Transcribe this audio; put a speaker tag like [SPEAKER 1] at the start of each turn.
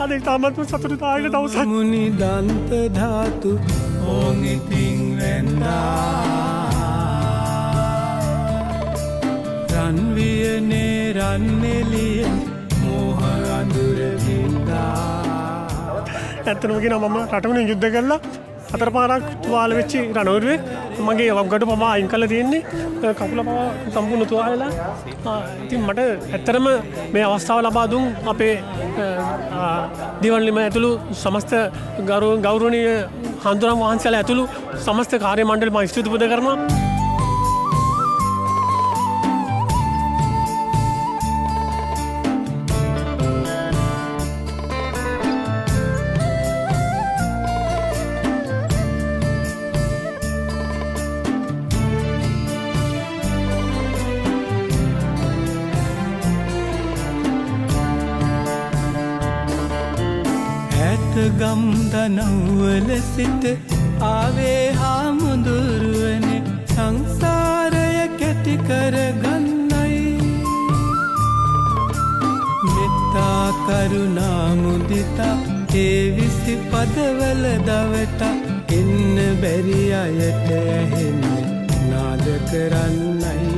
[SPEAKER 1] අද ඉතාමත්ම සතුටුදායක දවසක්.
[SPEAKER 2] මුනි දන්ත ධාතු ඕන් ඉතින් වෙන්දා රන් වියනේ රන් එළිය මෝහ අඳුර වින්දා.
[SPEAKER 1] ඇත්තටම කියනවා මම රටවලින් යුද්ධ කරලා 4 පාරක් තුවාල වෙච්චි රණවරුවේ මගේ වග්ගඩ පවා අයින් කරලා තියෙන්නේ. කකුල පවා සම්පූර්ණ තුවාල වෙලා. ඉතින් මට ඇත්තටම මේ අවස්ථාව ලබා දුන් අපේ දිවන්ලිම ඇතුළු සමස්ත ගෞරවනීය හඳුනන වහන්සේලා ඇතුළු සමස්ත කාර්ය මණ්ඩල මම ස්තුති පුද කරනවා.
[SPEAKER 2] ගම් දනව්වල සිට ආවේ හාමුදුරුවනේ සංසාරය කැටි කරගන්නයි මෙත්තා කරුණා මුදිතා ඒ විසි පදවල දවට එන්න බැරි අයට ඇහෙන්නේ නාද කරන්නයි